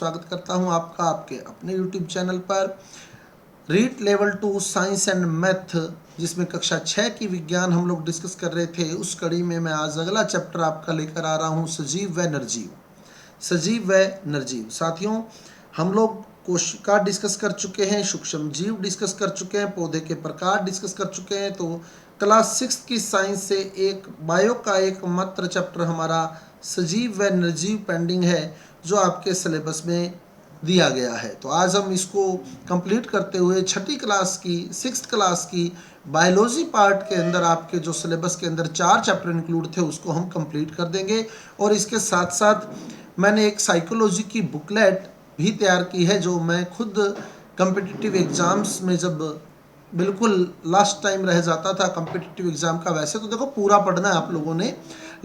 स्वागत करता हूं आपका आपके अपने YouTube चैनल पर REET level 2 science and math, जिसमें कक्षा 6 की विज्ञान हम लोग डिस्कस कर रहे थे। उस कड़ी में मैं आज अगला चैप्टर आपका लेकर आ रहा हूं, सजीव व निर्जीव। सजीव व निर्जीव साथियों, हम लोग कोशिका डिस्कस कर चुके हैं, सूक्ष्म जीव डिस्कस कर चुके हैं, पौधे के प्रकार डिस्कस कर चुके हैं। तो क्लास 6 की साइंस से एक बायो का एक मात्र चैप्टर हमारा सजीव व निर्जीव पेंडिंग है, जो आपके सिलेबस में दिया गया है। तो आज हम इसको कंप्लीट करते हुए छठी क्लास की 6th क्लास की बायोलॉजी पार्ट के अंदर आपके जो सिलेबस के अंदर 4 चैप्टर इंक्लूड थे उसको हम कंप्लीट कर देंगे। और इसके साथ साथ मैंने एक साइकोलॉजी की बुकलेट भी तैयार की है, जो मैं खुद कम्पिटिटिव एग्ज़ाम्स में जब बिल्कुल लास्ट टाइम रह जाता था कम्पिटिटिव एग्ज़ाम का। वैसे तो देखो पूरा पढ़ना है आप लोगों ने,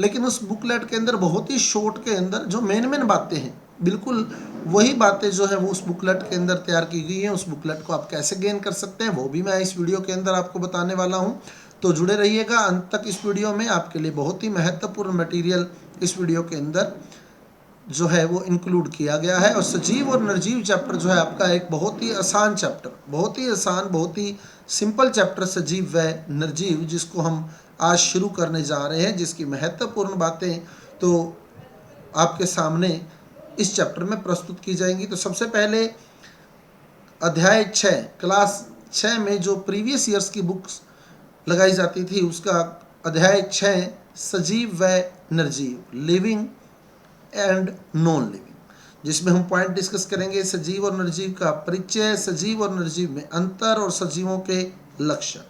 लेकिन उस बुकलेट के अंदर बहुत ही शॉर्ट के अंदर जो मेन बातें हैं, बिल्कुल वही बातें जो है वो उस बुकलेट के अंदर तैयार की गई हैं। उस बुकलेट को आप कैसे गेन कर सकते हैं वो भी मैं इस वीडियो के अंदर आपको बताने वाला हूं। तो जुड़े रहिएगा अंत तक इस वीडियो में, आपके लिए बहुत ही महत्वपूर्ण मटेरियल इस वीडियो के अंदर जो है वो इंक्लूड किया गया है। और सजीव और निर्जीव चैप्टर जो है आपका एक बहुत ही आसान चैप्टर, बहुत ही आसान, बहुत ही सिंपल चैप्टर सजीव व निर्जीव, जिसको हम आज शुरू करने जा रहे हैं, जिसकी महत्वपूर्ण बातें तो आपके सामने इस चैप्टर में प्रस्तुत की जाएंगी। तो सबसे पहले अध्याय 6 क्लास 6 में जो प्रीवियस ईयर्स की बुक्स लगाई जाती थी, उसका अध्याय 6 सजीव व निर्जीव, लिविंग एंड नॉन लिविंग, जिसमें हम पॉइंट डिस्कस करेंगे सजीव और निर्जीव का परिचय, सजीव और निर्जीव में अंतर और सजीवों के लक्षण।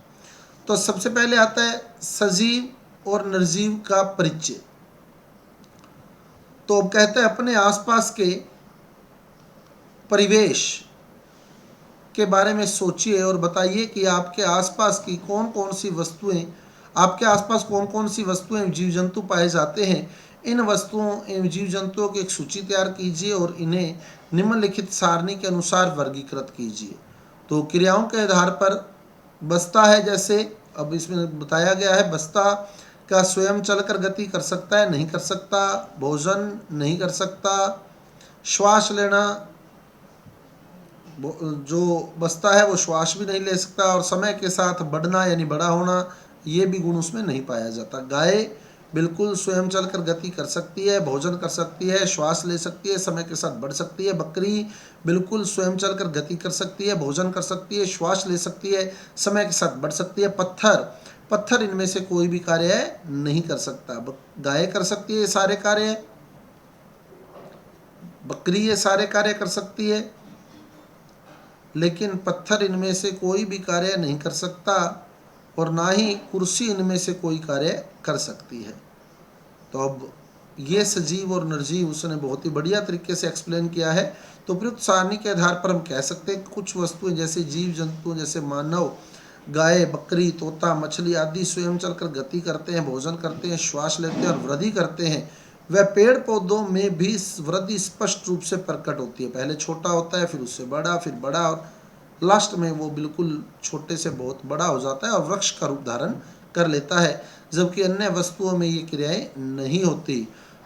तो सबसे पहले आता है सजीव और निर्जीव का परिचय। तो अब कहते हैं अपने आसपास के परिवेश के बारे में सोचिए और बताइए कि आपके आसपास की कौन कौन सी वस्तुएं, आपके आसपास कौन कौन सी वस्तुएं जीव जंतु पाए जाते हैं। इन वस्तुओं एवं जीव जंतुओं की एक सूची तैयार कीजिए और इन्हें निम्नलिखित सारणी के अनुसार वर्गीकृत कीजिए। तो क्रियाओं के आधार पर बस्ता है, जैसे अब इसमें बताया गया है बस्ता का स्वयं चलकर गति कर सकता है, नहीं कर सकता, भोजन नहीं कर सकता, श्वास लेना, जो बस्ता है वो श्वास भी नहीं ले सकता, और समय के साथ बढ़ना यानी बड़ा होना, ये भी गुण उसमें नहीं पाया जाता। गाय बिल्कुल स्वयं चलकर गति कर सकती है, भोजन कर सकती है, श्वास ले सकती है, समय के साथ बढ़ सकती है। बकरी बिल्कुल स्वयं चलकर गति कर सकती है, भोजन कर सकती है, श्वास ले सकती है, समय के साथ बढ़ सकती है। पत्थर इनमें से कोई भी कार्य नहीं कर सकता। गाय कर सकती है सारे कार्य, बकरी ये सारे कार्य कर सकती है, लेकिन पत्थर इनमें से कोई भी कार्य नहीं कर सकता, और ना ही कुर्सी इनमें से कोई कार्य कर सकती है। तो अब ये सजीव और निर्जीव उसने बहुत ही बढ़िया तरीके से एक्सप्लेन किया है। तो प्रयुक्त सारणी के आधार पर हम कह सकते हैं कुछ वस्तुएं जैसे जीव जंतु, जैसे मानव, गाय, बकरी, तोता, मछली आदि स्वयं चलकर गति करते हैं, भोजन करते हैं, श्वास लेते हैं और वृद्धि करते हैं। वह पेड़ पौधों में भी वृद्धि स्पष्ट रूप से प्रकट होती है। पहले छोटा होता है, फिर उससे बड़ा, फिर बड़ा, और लास्ट में वो बिल्कुल छोटे से बहुत बड़ा हो जाता है और वृक्ष का रूप धारण कर लेता है, जबकि अन्य वस्तुओं में ये क्रियाएं नहीं होती।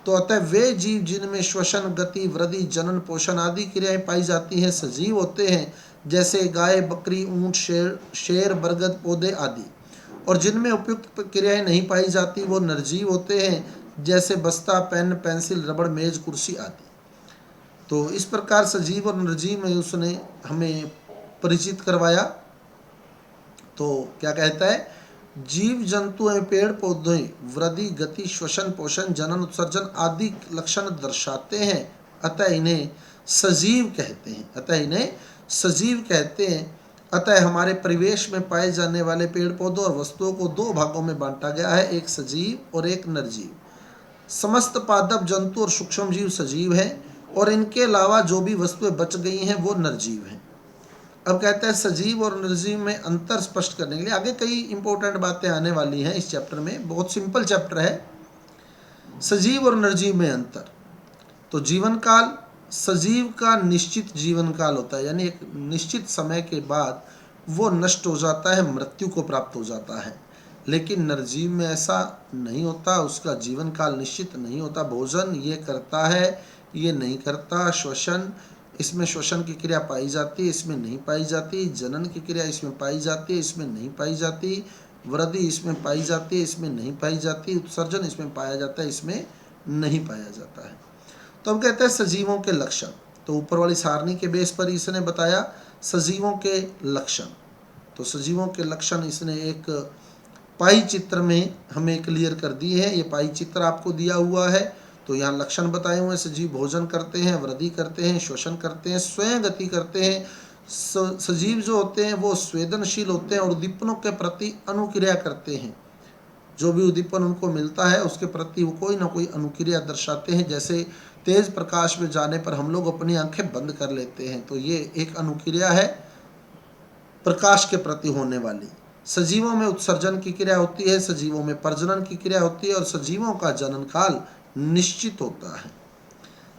तो अतः वे जीव जिनमें श्वसन, गति, वृद्धि, जनन, पोषण आदि क्रियाएं पाई जाती हैं सजीव होते हैं, जैसे गाय, बकरी, ऊंट, शेर, बरगद, पौधे आदि। और जिनमें उपयुक्त क्रियाएं नहीं पाई जाती वो निर्जीव होते हैं, जैसे बस्ता, पेन, पेंसिल, रबड़, मेज, कुर्सी आदि। तो इस प्रकार सजीव और निर्जीव में उसने हमें परिचित करवाया। तो क्या कहता है, जीव जंतु एवं पेड़ पौधे वृद्धि, गति, श्वसन, पोषण, जनन, उत्सर्जन आदि लक्षण दर्शाते हैं, अतः इन्हें सजीव कहते हैं। अतः हमारे परिवेश में पाए जाने वाले पेड़ पौधों और वस्तुओं को दो भागों में बांटा गया है, एक सजीव और एक निर्जीव। समस्त पादप जंतु और सूक्ष्म जीव सजीव हैं, और इनके अलावा जो भी वस्तुएं बच गई हैं वो निर्जीव हैं। अब कहते हैं सजीव और निर्जीव में अंतर स्पष्ट करने के लिए आगे कई इंपॉर्टेंट बातें आने वाली हैं इस चैप्टर में। बहुत सिंपल चैप्टर है। सजीव और निर्जीव में अंतर। तो जीवन काल, सजीव का निश्चित जीवन काल होता है, यानी एक निश्चित समय के बाद वो नष्ट हो जाता है, मृत्यु को प्राप्त हो जाता है। लेकिन निर्जीव में ऐसा नहीं होता, उसका जीवन काल निश्चित नहीं होता। भोजन ये करता है ये नहीं करता। श्वसन, इसमें श्वसन की क्रिया पाई जाती है, इसमें नहीं पाई जाती। जनन की क्रिया इसमें पाई जाती है, इसमें नहीं पाई जाती। वृद्धि इसमें पाई जाती है, इसमें नहीं पाई जाती। उत्सर्जन इसमें पाया जाता है, इसमें नहीं पाया जाता है। तो हम कहते हैं सजीवों के लक्षण। तो ऊपर वाली सारणी के बेस पर इसने बताया सजीवों के लक्षण। तो सजीवों के लक्षण इसने एक पाई चित्र में हमें क्लियर कर दिए हैं। ये पाई चित्र आपको दिया हुआ है। तो यहाँ लक्षण बताए हुए हैं। सजीव भोजन करते हैं, वृद्धि करते हैं, श्वसन करते हैं, स्वयं गति करते हैं। सजीव जो होते हैं वो संवेदनशील होते हैं और उद्दीपनों के प्रति अनुक्रिया करते हैं। जो भी उद्दीपन उनको मिलता है उसके प्रति वो कोई ना कोई अनुक्रिया दर्शाते हैं। जैसे तेज प्रकाश में जाने पर हम लोग अपनी आंखें बंद कर लेते हैं, तो ये एक अनुक्रिया है प्रकाश के प्रति होने वाली। सजीवों में उत्सर्जन की क्रिया होती है, सजीवों में प्रजनन की क्रिया होती है और सजीवों का जनन काल निश्चित होता है।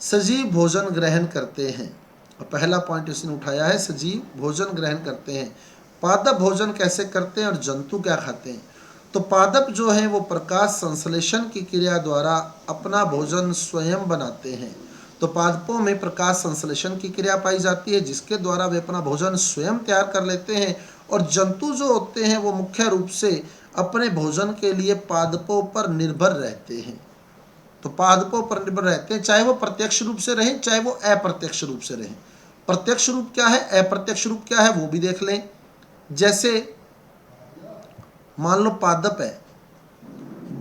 सजीव भोजन ग्रहण करते हैं। पहला पॉइंट इसने उठाया है, सजीव भोजन ग्रहण करते हैं। पादप भोजन कैसे करते हैं और जंतु क्या खाते हैं? तो पादप जो है वो प्रकाश संश्लेषण की क्रिया द्वारा अपना भोजन स्वयं बनाते हैं। तो पादपों में प्रकाश संश्लेषण की क्रिया पाई जाती है जिसके द्वारा वे अपना भोजन स्वयं तैयार कर लेते हैं। और जंतु जो होते हैं वो मुख्य रूप से अपने भोजन के लिए पादपों पर निर्भर रहते हैं। तो पादपों पर निर्भर रहते हैं, चाहे वो प्रत्यक्ष रूप से रहें चाहे वो अप्रत्यक्ष रूप से रहें। प्रत्यक्ष रूप क्या है, अप्रत्यक्ष रूप क्या है, वो भी देख लें। जैसे मान लो पादप है,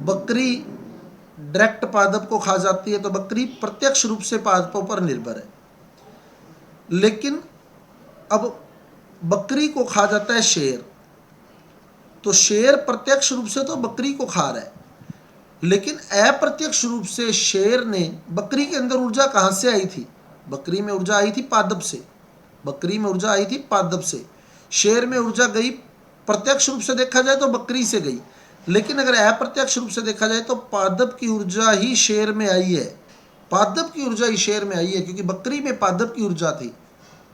बकरी डायरेक्ट पादप को खा जाती है, तो बकरी प्रत्यक्ष रूप से पादपों पर निर्भर है। लेकिन अब बकरी को खा जाता है शेर, तो शेर प्रत्यक्ष रूप से तो बकरी को खा रहा है, लेकिन अप्रत्यक्ष रूप से शेर ने, बकरी के अंदर ऊर्जा कहाँ से आई थी? बकरी में ऊर्जा आई थी पादप से। बकरी में ऊर्जा आई थी पादप से। शेर में ऊर्जा गई, प्रत्यक्ष रूप से देखा जाए तो बकरी से गई, लेकिन अगर अप्रत्यक्ष रूप से देखा जाए तो पादप की ऊर्जा ही शेर में आई है। पादप की ऊर्जा ही शेर में आई है, क्योंकि बकरी में पादप की ऊर्जा थी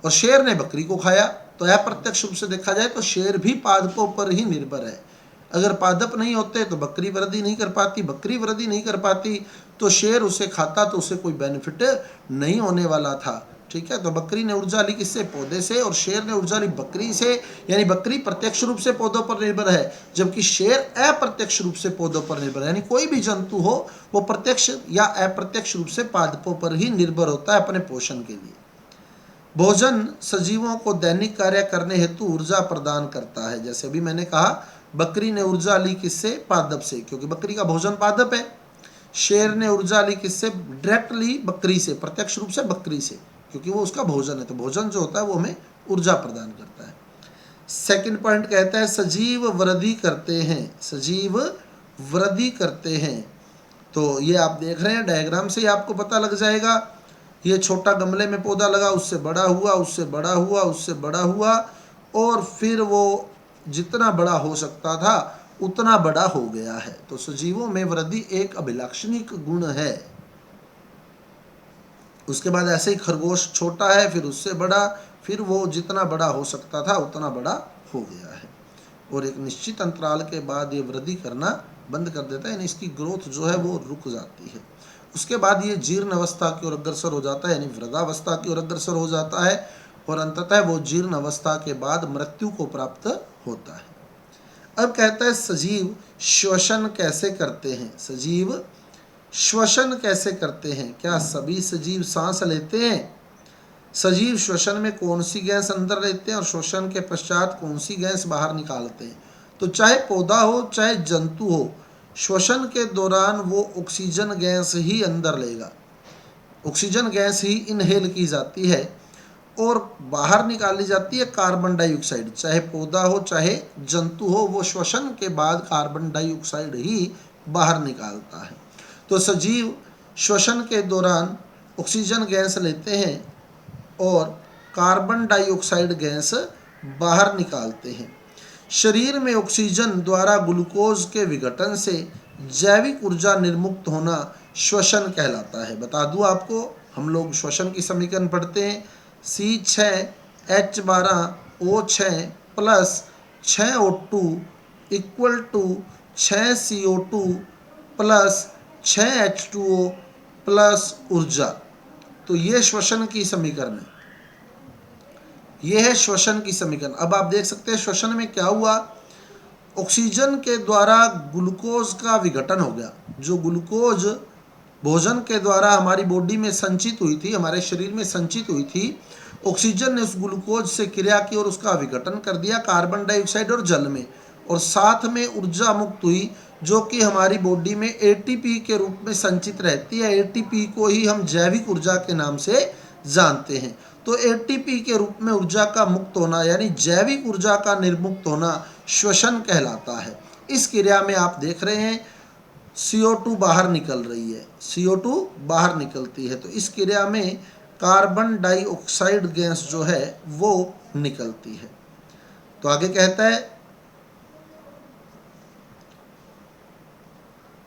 और शेर ने बकरी को खाया। तो अप्रत्यक्ष रूप से देखा जाए तो शेर भी पादपों पर ही निर्भर है। अगर पादप नहीं होते तो बकरी वृद्धि नहीं कर पाती, बकरी वृद्धि नहीं कर पाती तो शेर उसे खाता तो उसे कोई बेनिफिट नहीं होने वाला था। ठीक है, तो बकरी ने ऊर्जा ली किससे? पौधे से, और शेर ने ऊर्जा ली बकरी से। यानी बकरी प्रत्यक्ष रूप से पौधों पर निर्भर है, जबकि शेर अप्रत्यक्ष रूप से पौधों पर निर्भर है। यानी कोई भी जंतु हो वो प्रत्यक्ष या अप्रत्यक्ष रूप से पादपों पर ही निर्भर होता है अपने पोषण के लिए। भोजन सजीवों को दैनिक कार्य करने हेतु ऊर्जा प्रदान करता है। जैसे अभी मैंने कहा, बकरी ने ऊर्जा ली किससे? पादप से, क्योंकि बकरी का भोजन पादप है। शेर ने ऊर्जा ली किससे? डायरेक्ट ली बकरी से, प्रत्यक्ष रूप से बकरी से, क्योंकि वो उसका भोजन है। तो भोजन जो होता है वो हमें ऊर्जा प्रदान करता है। सेकंड पॉइंट कहता है सजीव वृद्धि करते हैं। सजीव वृद्धि करते हैं। तो ये आप देख रहे हैं डायग्राम से ही आपको पता लग जाएगा। ये छोटा गमले में पौधा लगा, उससे बड़ा हुआ, उससे बड़ा हुआ, उससे बड़ा हुआ, और फिर वो जितना बड़ा हो सकता था उतना बड़ा हो गया है। तो सजीवों में वृद्धि एक अभिलाक्षणिक गुण है। उसके बाद ऐसे ही खरगोश छोटा है, फिर उससे बड़ा, फिर वो जितना बड़ा हो सकता था उतना बड़ा हो गया है, और एक निश्चित अंतराल के बाद ये वृद्धि करना बंद कर देता है, यानी इसकी ग्रोथ जो है वो रुक जाती है। उसके बाद ये जीर्ण अवस्था की ओर अग्रसर हो जाता है, यानी वृद्धावस्था की ओर अग्रसर हो जाता है, और अंततः वो जीर्ण अवस्था के बाद मृत्यु को प्राप्त होता है। अब कहता है सजीव श्वसन कैसे करते हैं? सजीव श्वसन कैसे करते हैं? क्या सभी सजीव सांस लेते हैं? सजीव श्वसन में कौन सी गैस अंदर लेते हैं और श्वसन के पश्चात कौन सी गैस बाहर निकालते हैं? तो चाहे पौधा हो चाहे जंतु हो, श्वसन के दौरान वो ऑक्सीजन गैस ही अंदर लेगा। ऑक्सीजन गैस ही इनहेल की जाती है और बाहर निकाली जाती है कार्बन डाइऑक्साइड। चाहे पौधा हो चाहे जंतु हो, वो श्वसन के बाद कार्बन डाइऑक्साइड ही बाहर निकालता है। तो सजीव श्वसन के दौरान ऑक्सीजन गैस लेते हैं और कार्बन डाइऑक्साइड गैस बाहर निकालते हैं। शरीर में ऑक्सीजन द्वारा ग्लूकोज के विघटन से जैविक ऊर्जा निर्मुक्त होना श्वसन कहलाता है। बता दूं आपको, हम लोग श्वसन की समीकरण पढ़ते हैं, C6H12O6 plus 6O2 equal to 6CO2 plus 6H2O plus ऊर्जा। तो ये श्वसन की समीकरण है, ये है श्वसन की समीकरण। अब आप देख सकते हैं श्वसन में क्या हुआ, ऑक्सीजन के द्वारा ग्लूकोज का विघटन हो गया। जो ग्लूकोज भोजन के द्वारा हमारी बॉडी में संचित हुई थी, हमारे शरीर में संचित हुई थी, ऑक्सीजन ने उस ग्लूकोज से क्रिया की और उसका विघटन कर दिया कार्बन डाइऑक्साइड और जल में, और साथ में ऊर्जा मुक्त हुई जो कि हमारी बॉडी में एटीपी के रूप में संचित रहती है। एटीपी को ही हम जैविक ऊर्जा के नाम से जानते हैं। तो एटीपी के रूप में ऊर्जा का मुक्त होना यानी जैविक ऊर्जा का निर्मुक्त होना श्वसन कहलाता है। इस क्रिया में आप देख रहे हैं CO2 बाहर निकल रही है, CO2 बाहर निकलती है, तो इस क्रिया में कार्बन डाइऑक्साइड गैस जो है वो निकलती है। तो आगे कहता है,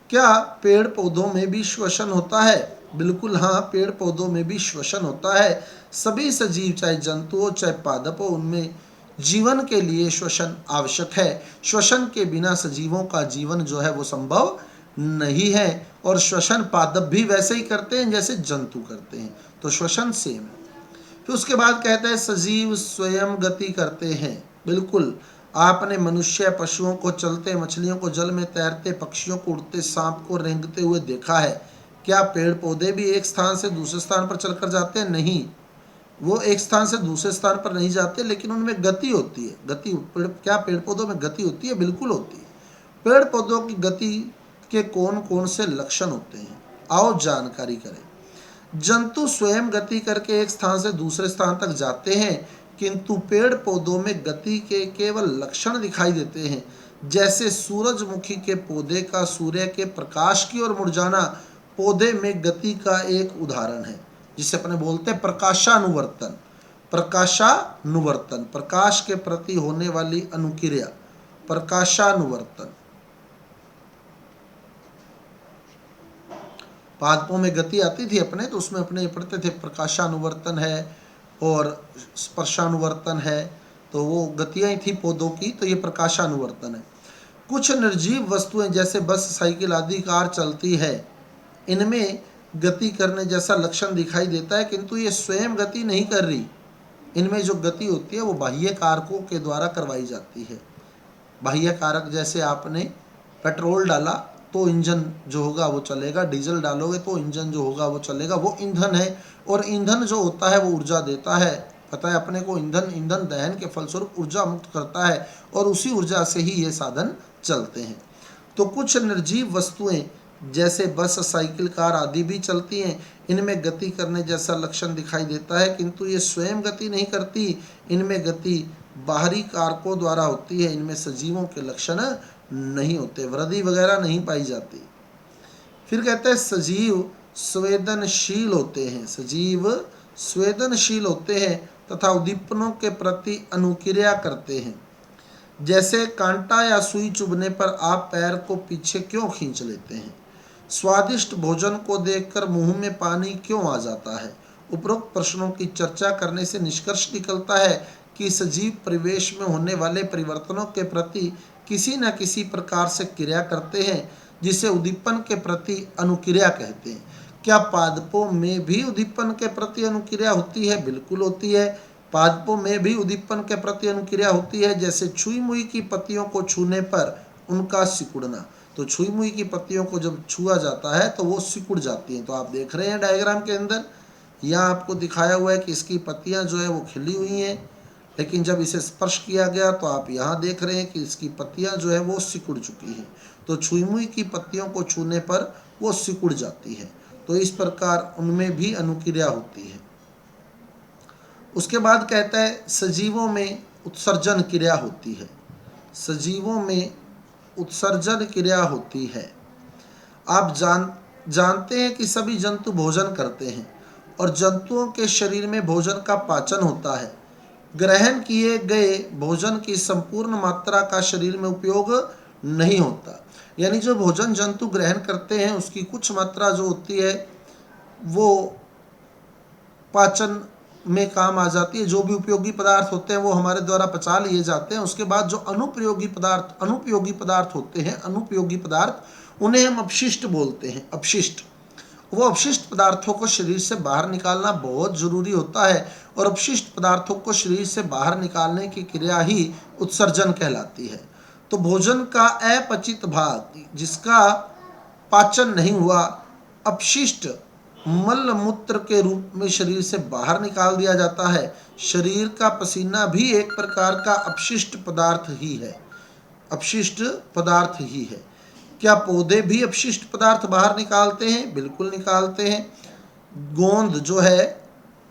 क्या पेड़ पौधों में भी श्वसन होता है? बिल्कुल हाँ, पेड़ पौधों में भी श्वसन होता है। सभी सजीव, चाहे जंतु हो चाहे पादप हो, उनमें जीवन के लिए श्वसन आवश्यक है। श्वसन के बिना सजीवों का जीवन जो है वो संभव नहीं है, और श्वसन पादप भी वैसे ही करते हैं जैसे जंतु करते हैं, तो श्वसन सेम है। फिर उसके बाद कहता है सजीव स्वयं गति करते हैं। बिल्कुल, आपने मनुष्य, पशुओं को चलते, मछलियों को जल में तैरते, पक्षियों को उड़ते, सांप को रेंगते हुए देखा है। क्या पेड़ पौधे भी एक स्थान से दूसरे स्थान पर चलकर जाते हैं? नहीं, वो एक स्थान से दूसरे स्थान पर नहीं जाते, लेकिन उनमें गति होती है। गति क्या पेड़ पौधों में गति होती है? बिल्कुल होती है। पेड़ पौधों की गति के कौन कौन से लक्षण होते हैं, आओ जानकारी करें। जंतु स्वयं गति करके एक स्थान से दूसरे स्थान तक जाते हैं, किंतु पेड़ पौधों में गति के केवल लक्षण दिखाई देते हैं। जैसे सूरजमुखी के पौधे का सूर्य के प्रकाश की ओर मुड़ जाना पौधे में गति का एक उदाहरण है, जिसे अपने बोलते हैं प्रकाशानुवर्तन। प्रकाशानुवर्तन, प्रकाश के प्रति होने वाली अनुक्रिया, प्रकाशानुवर्तन। पादपों में गति आती थी अपने, तो उसमें अपने पढ़ते थे प्रकाशानुवर्तन है और स्पर्शानुवर्तन है, तो वो गतियाँ थी पौधों की, तो ये प्रकाशानुवर्तन है। कुछ निर्जीव वस्तुएं जैसे बस, साइकिल आदि कार चलती है, इनमें गति करने जैसा लक्षण दिखाई देता है, किंतु ये स्वयं गति नहीं कर रही। इनमें जो गति होती है वो बाह्य कारकों के द्वारा करवाई जाती है। बाह्य कारक, जैसे आपने पेट्रोल डाला तो इंजन जो होगा वो चलेगा, डीजल डालोगे तो इंजन जो होगा वो चलेगा, वो ईंधन है। और ईंधन जो होता है वो ऊर्जा देता है, पता है अपने को। ईंधन दहन के फलस्वरूप ऊर्जा मुक्त करता है, और उसी ऊर्जा से ही ये साधन चलते हैं। तो कुछ निर्जीव वस्तुएं जैसे बस, साइकिल, कार आदि भी चलती हैं, इनमें गति करने जैसा लक्षण दिखाई देता है, किंतु ये स्वयं गति नहीं करती। इनमें गति बाहरी कारकों द्वारा होती है। इनमें सजीवों के लक्षण नहीं होते, वृद्धि वगैरह नहीं पाई जाती। फिर कहते हैं सजीव संवेदनशील होते हैं। सजीव संवेदनशील होते हैं तथा उद्दीपनों के प्रति अनुक्रिया करते हैं। जैसे कांटा या सुई चुभने पर आप पैर को पीछे क्यों खींच लेते हैं? स्वादिष्ट भोजन को देखकर मुंह में पानी क्यों आ जाता है? उपरोक्त प्रश्नों की चर्चा करने से निष्कर्ष निकलता है कि सजीव परिवेश में होने वाले परिवर्तनों के प्रति किसी न किसी प्रकार से क्रिया करते हैं, जिसे उद्दीपन के प्रति अनुक्रिया कहते हैं। क्या पादपों में भी उद्दीपन के प्रति अनुक्रिया होती है? बिल्कुल होती है। पादपों में भी उद्दीपन के प्रति अनुक्रिया होती है, जैसे छुई मुई की पत्तियों को छूने पर उनका सिकुड़ना। तो छुई मुई की पत्तियों को जब छुआ जाता है तो वो सिकुड़ जाती हैं। तो आप देख रहे हैं डायग्राम के अंदर, यहाँ आपको दिखाया हुआ है कि इसकी पत्तियाँ जो है वो खिली हुई हैं, लेकिन जब इसे स्पर्श किया गया तो आप यहाँ देख रहे हैं कि इसकी पत्तियाँ जो है वो सिकुड़ चुकी हैं। तो छुई मुई की पत्तियों को छूने पर वो सिकुड़ जाती है। तो इस प्रकार उनमें भी अनुक्रिया होती है। उसके बाद कहता है सजीवों में उत्सर्जन क्रिया होती है। सजीवों में उत्सर्जन क्रिया होती है। आप जानते हैं कि सभी जंतु भोजन करते हैं और जंतुओं के शरीर में भोजन का पाचन होता है। ग्रहण किए गए भोजन की संपूर्ण मात्रा का शरीर में उपयोग नहीं होता, यानी जो भोजन जंतु ग्रहण करते हैं उसकी कुछ मात्रा जो होती है वो पाचन में काम आ जाती है। जो भी उपयोगी पदार्थ होते हैं वो हमारे द्वारा पचा लिए जाते हैं। उसके बाद जो अनुपयोगी पदार्थ होते हैं, अनुपयोगी पदार्थ, उन्हें हम अपशिष्ट बोलते हैं, अपशिष्ट। वो अपशिष्ट पदार्थों को शरीर से बाहर निकालना बहुत जरूरी होता है, और अपशिष्ट पदार्थों को शरीर से बाहर निकालने की क्रिया ही उत्सर्जन कहलाती है। तो भोजन का अपचित भाग जिसका पाचन नहीं हुआ, अपशिष्ट मल मूत्र के रूप में शरीर से बाहर निकाल दिया जाता है। शरीर का पसीना भी एक प्रकार का अपशिष्ट पदार्थ ही है, अपशिष्ट पदार्थ ही है। क्या पौधे भी अपशिष्ट पदार्थ बाहर निकालते हैं? बिल्कुल निकालते हैं। गोंद जो है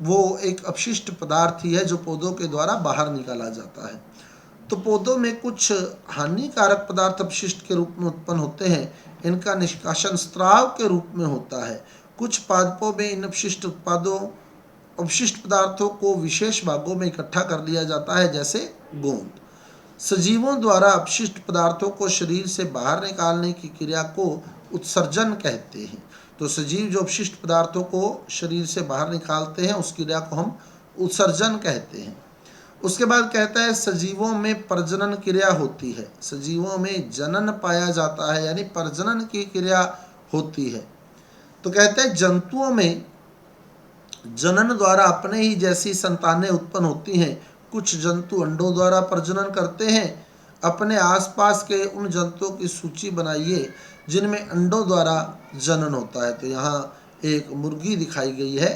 वो एक अपशिष्ट पदार्थ ही है जो पौधों के द्वारा बाहर निकाला जाता है। तो पौधों में कुछ हानिकारक पदार्थ अपशिष्ट के रूप में उत्पन्न होते हैं, इनका निष्कासन स्राव के रूप में होता है। कुछ पादपों में इन अपशिष्ट पदार्थों को विशेष भागों में इकट्ठा कर लिया जाता है, जैसे गोंद। सजीवों द्वारा अपशिष्ट पदार्थों को शरीर से बाहर निकालने की क्रिया को उत्सर्जन कहते हैं। तो सजीव जो अपशिष्ट पदार्थों को शरीर से बाहर निकालते हैं उस क्रिया को हम उत्सर्जन कहते हैं। उसके बाद कहता है सजीवों में प्रजनन क्रिया होती है, सजीवों में जनन पाया जाता है, यानी प्रजनन की क्रिया होती है। तो कहते हैं जंतुओं में जनन द्वारा अपने ही जैसी संतानें उत्पन्न होती हैं। कुछ जंतु अंडों द्वारा प्रजनन करते हैं। अपने आसपास के उन जंतुओं की सूची बनाइए जिनमें अंडों द्वारा जनन होता है। तो यहाँ एक मुर्गी दिखाई गई है,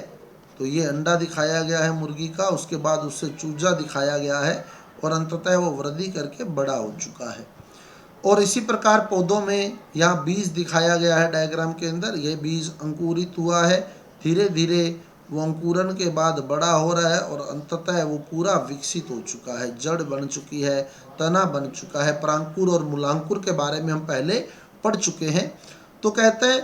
तो ये अंडा दिखाया गया है मुर्गी का, उसके बाद उससे चूजा दिखाया गया है और अंततः वो वृद्धि करके बड़ा हो चुका है। और इसी प्रकार पौधों में यहाँ बीज दिखाया गया है डायग्राम के अंदर। ये बीज अंकुरित हुआ है, धीरे धीरे वो अंकुरन के बाद बड़ा हो रहा है और अंततः वो पूरा विकसित हो चुका है, जड़ बन चुकी है, तना बन चुका है। प्रांकुर और मूलांकुर के बारे में हम पहले पढ़ चुके हैं। तो कहते हैं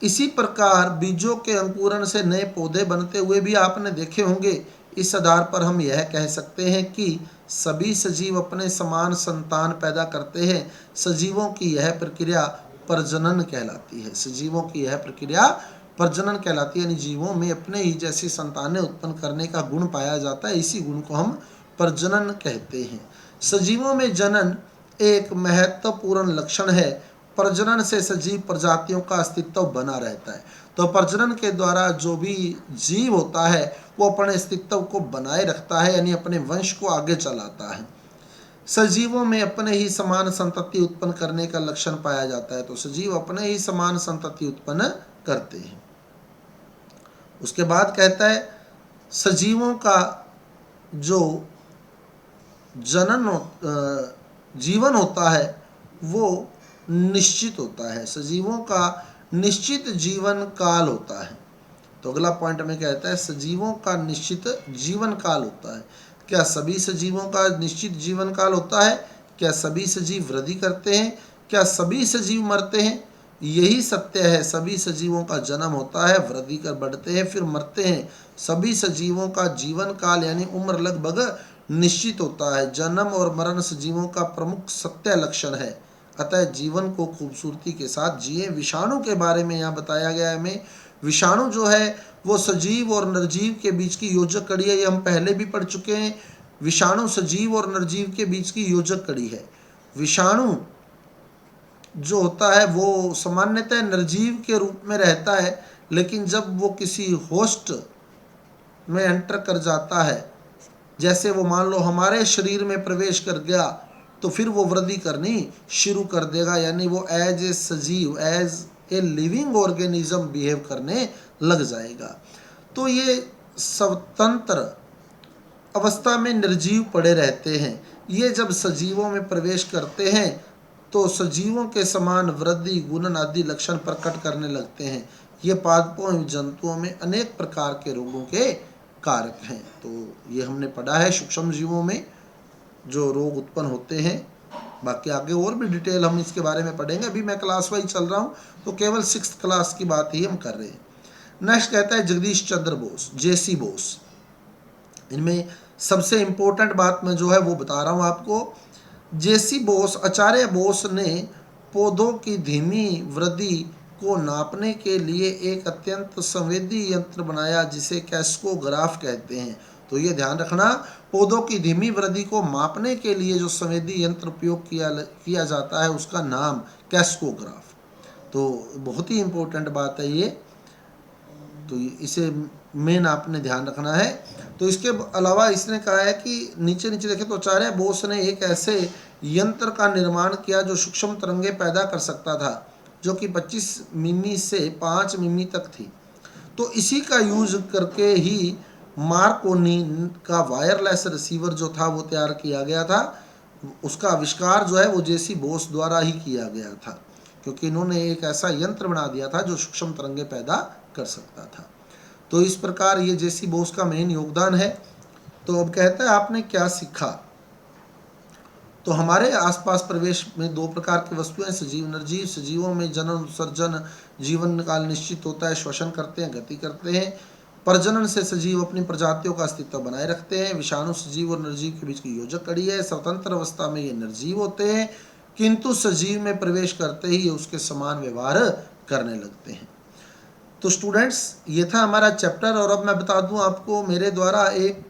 इसी प्रकार बीजों के अंकुरण से नए पौधे बनते हुए भी आपने देखे होंगे। इस आधार पर हम यह कह सकते हैं कि सभी सजीव अपने समान संतान पैदा करते हैं। सजीवों की यह प्रक्रिया प्रजनन कहलाती है। सजीवों की यह प्रक्रिया प्रजनन कहलाती है, यानी जीवों में अपने ही जैसी संतानें उत्पन्न करने का गुण पाया जाता है। इसी गुण को हम प्रजनन कहते हैं। सजीवों में जनन एक महत्वपूर्ण लक्षण है। प्रजनन से सजीव प्रजातियों का अस्तित्व बना रहता है। तो प्रजनन के द्वारा जो भी जीव होता है वो अपने अस्तित्व को बनाए रखता है, यानी अपने वंश को आगे चलाता है। सजीवों में अपने ही समान संतति उत्पन्न करने का लक्षण पाया जाता है। तो सजीव अपने ही समान संतति उत्पन्न करते हैं। उसके बाद कहता है सजीवों का जो जीवन होता है वो निश्चित होता है। सजीवों का निश्चित जीवन काल होता है। तो अगला पॉइंट में कहता है सजीवों का निश्चित जीवन काल होता है। क्या सभी सजीवों का निश्चित जीवन काल होता है? क्या सभी सजीव वृद्धि करते हैं? क्या सभी सजीव मरते हैं? यही सत्य है। सभी सजीवों का जन्म होता है, वृद्धि कर बढ़ते हैं, फिर मरते हैं। सभी सजीवों का जीवन काल यानी उम्र लगभग निश्चित होता है। जन्म और मरण सजीवों का प्रमुख सत्य लक्षण है। अतः जीवन को खूबसूरती के साथ जिए। विषाणु के बारे में यहाँ बताया गया है हमें। विषाणु जो है वो सजीव और निर्जीव के बीच की योजक कड़ी है। ये हम पहले भी पढ़ चुके हैं। विषाणु सजीव और निर्जीव के बीच की योजक कड़ी है। विषाणु जो होता है वो सामान्यतः निर्जीव के रूप में रहता है, लेकिन जब वो किसी होस्ट में एंटर कर जाता है, जैसे वो मान लो हमारे शरीर में प्रवेश कर गया, तो फिर वो वृद्धि करनी शुरू कर देगा, यानी वो एज ए सजीव, as a living organism behave करने लग जाएगा। तो ये स्वतंत्र अवस्था में निर्जीव पड़े रहते हैं। ये जब सजीवों में प्रवेश करते हैं तो सजीवों के समान वृद्धि, गुणन आदि लक्षण प्रकट करने लगते हैं। ये पादपों एवं जंतुओं में अनेक प्रकार के रोगों के कारक हैं। तो ये हमने पढ़ा है सूक्ष्म जीवों में जो रोग उत्पन्न होते हैं। बाकी आगे और भी डिटेल हम इसके बारे में पढ़ेंगे। अभी मैं क्लास वाइज चल रहा हूँ तो केवल 6th क्लास की बात ही हम कर रहे हैं। नेक्स्ट कहता है जगदीश चंद्र बोस, जेसी बोस। इनमें सबसे इम्पोर्टेंट बात मैं जो है वो बता रहा हूँ आपको। जेसी बोस, आचार्य बोस ने पौधों की धीमी वृद्धि को नापने के लिए एक अत्यंत संवेदी यंत्र बनाया जिसे कैस्कोग्राफ कहते हैं। तो ये ध्यान रखना, पौधों की धीमी वृद्धि को मापने के लिए जो संवेदी यंत्र उपयोग किया जाता है उसका नाम कैस्कोग्राफ। तो बहुत ही इम्पोर्टेंट बात है ये। तो इसे मेन आपने ध्यान रखना है। तो इसके अलावा इसने कहा है कि नीचे नीचे देखें तो आचार्य बोस ने एक ऐसे यंत्र का निर्माण किया जो सूक्ष्म तरंगे पैदा कर सकता था, जो कि 25 मिमी से 5 मिमी तक थी। तो इसी का यूज करके ही मार्कोनी का वायरलेस रिसीवर जो था वो तैयार किया गया था। उसका आविष्कार जो है वो जेसी बोस द्वारा ही किया गया था, क्योंकि इन्होंने एक ऐसा यंत्र बना दिया था जो सूक्ष्म तरंगे पैदा कर सकता था। तो इस प्रकार ये जेसी बोस का मेन योगदान है। तो अब कहता है आपने क्या सीखा। तो हमारे आसपास प्रवेश में दो प्रकार की वस्तुएं, सजीव निर्जीव। सजीवों में जनन उत्सर्जन जीवन काल निश्चित होता है, श्वसन करते हैं, गति करते हैं। प्रजनन से सजीव अपनी प्रजातियों का अस्तित्व बनाए रखते हैं। विषाणु सजीव और निर्जीव के बीच की योजक कड़ी है। स्वतंत्र अवस्था में ये निर्जीव होते हैं, किंतु सजीव में प्रवेश करते ही ये उसके समान व्यवहार करने लगते हैं। तो स्टूडेंट्स, ये था हमारा चैप्टर। और अब मैं बता दूं आपको मेरे द्वारा एक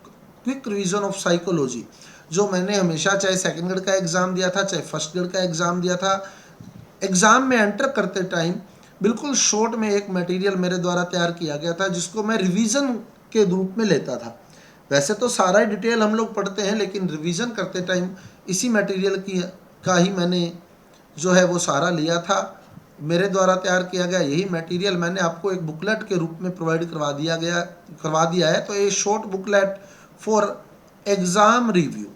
क्विक रिवीजन ऑफ साइकोलॉजी, जो मैंने हमेशा चाहे सेकंड ग्रेड का एग्ज़ाम दिया था, चाहे फर्स्ट ग्रेड का एग्ज़ाम दिया था, एग्ज़ाम में एंटर करते टाइम बिल्कुल शॉर्ट में एक मटेरियल मेरे द्वारा तैयार किया गया था, जिसको मैं रिवीजन के रूप में लेता था। वैसे तो सारा ही डिटेल हम लोग पढ़ते हैं, लेकिन रिवीजन करते टाइम इसी मटेरियल का ही मैंने जो है वो सारा लिया था। मेरे द्वारा तैयार किया गया यही मटेरियल मैंने आपको एक बुकलेट के रूप में प्रोवाइड करवा दिया है। तो ये short booklet for exam review,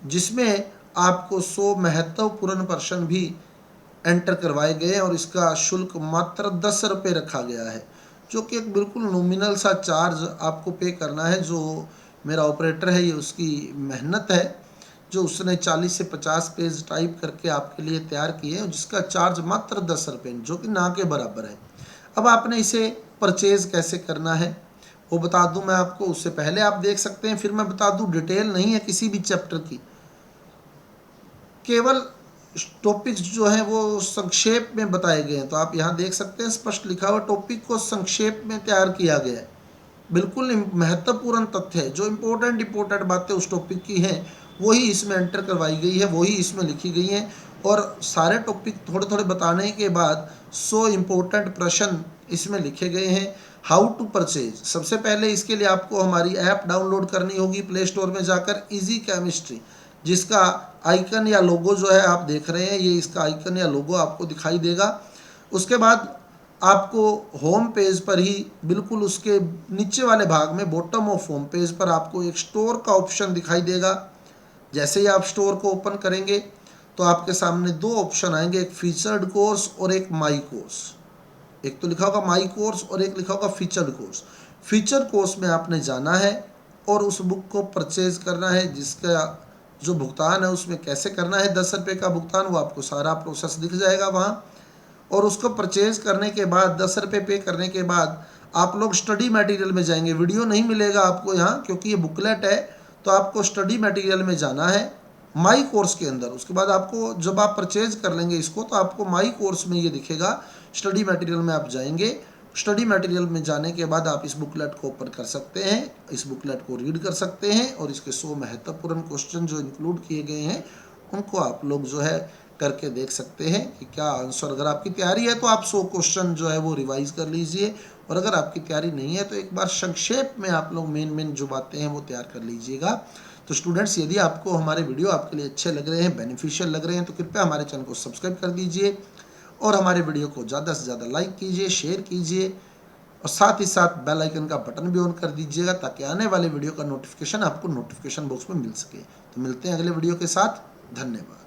जिसमें आपको 100 महत्वपूर्ण प्रश्न भी एंटर करवाए गए और इसका शुल्क मात्र 10 रुपये रखा गया है, जो कि एक बिल्कुल नॉमिनल सा चार्ज आपको पे करना है। जो मेरा ऑपरेटर है ये उसकी मेहनत है, जो उसने 40 से 50 पेज टाइप करके आपके लिए तैयार किए हैं, जिसका चार्ज मात्र 10 रुपये, जो कि ना के बराबर है। अब आपने इसे परचेज कैसे करना है वो बता दूं मैं आपको। उससे पहले आप देख सकते हैं, फिर मैं बता दूं, डिटेल नहीं है किसी भी चैप्टर की, केवल टॉपिक्स जो हैं वो संक्षेप में बताए गए हैं। तो आप यहाँ देख सकते हैं स्पष्ट लिखा हुआ, टॉपिक को संक्षेप में तैयार किया गया है। बिल्कुल महत्वपूर्ण तथ्य है, जो इम्पोर्टेंट बातें उस टॉपिक की हैं वही इसमें एंटर करवाई गई है, वही इसमें लिखी गई हैं। और सारे टॉपिक थोड़े थोड़े बताने के बाद 100 इम्पोर्टेंट प्रश्न इसमें लिखे गए हैं। हाउ टू परचेज, सबसे पहले इसके लिए आपको हमारी ऐप डाउनलोड करनी होगी प्ले स्टोर में जाकर, इजी केमिस्ट्री, जिसका आइकन या लोगो जो है आप देख रहे हैं, ये इसका आइकन या लोगो आपको दिखाई देगा। उसके बाद आपको होम पेज पर ही बिल्कुल उसके नीचे वाले भाग में बॉटम ऑफ होम पेज पर आपको एक स्टोर का ऑप्शन दिखाई देगा। जैसे ही आप स्टोर को ओपन करेंगे तो आपके सामने दो ऑप्शन आएंगे, एक फीचर्ड कोर्स और एक माई कोर्स। एक तो लिखा होगा माई कोर्स और एक लिखा होगा फीचर्ड कोर्स। फीचर कोर्स में आपने जाना है और उस बुक को परचेज करना है, जिसका जो भुगतान है उसमें कैसे करना है, 10 रुपये का भुगतान, वो आपको सारा प्रोसेस दिख जाएगा वहाँ। और उसको परचेज करने के बाद 10 रुपये पे करने के बाद आप लोग स्टडी मटेरियल में जाएंगे। वीडियो नहीं मिलेगा आपको यहाँ, क्योंकि ये बुकलेट है। तो आपको स्टडी मटेरियल में जाना है माई कोर्स के अंदर। उसके बाद आपको जब आप परचेज कर लेंगे इसको, तो आपको माई कोर्स में ये दिखेगा। स्टडी मटेरियल में आप जाएंगे, स्टडी मटेरियल में जाने के बाद आप इस बुकलेट को ओपन कर सकते हैं, इस बुकलेट को रीड कर सकते हैं और इसके 100 महत्वपूर्ण क्वेश्चन जो इंक्लूड किए गए हैं उनको आप लोग जो है करके देख सकते हैं कि क्या आंसर। अगर आपकी तैयारी है तो आप 100 क्वेश्चन जो है वो रिवाइज कर लीजिए, और अगर आपकी तैयारी नहीं है तो एक बार संक्षेप में आप लोग मेन जो बातें हैं वो तैयार कर लीजिएगा। तो स्टूडेंट्स, यदि आपको हमारे वीडियो आपके लिए अच्छे लग रहे हैं, बेनिफिशियल लग रहे हैं, तो कृपया हमारे चैनल को सब्सक्राइब कर दीजिए और हमारे वीडियो को ज़्यादा से ज़्यादा लाइक कीजिए, शेयर कीजिए और साथ ही साथ बेल आइकन का बटन भी ऑन कर दीजिएगा, ताकि आने वाले वीडियो का नोटिफिकेशन आपको नोटिफिकेशन बॉक्स में मिल सके। तो मिलते हैं अगले वीडियो के साथ। धन्यवाद।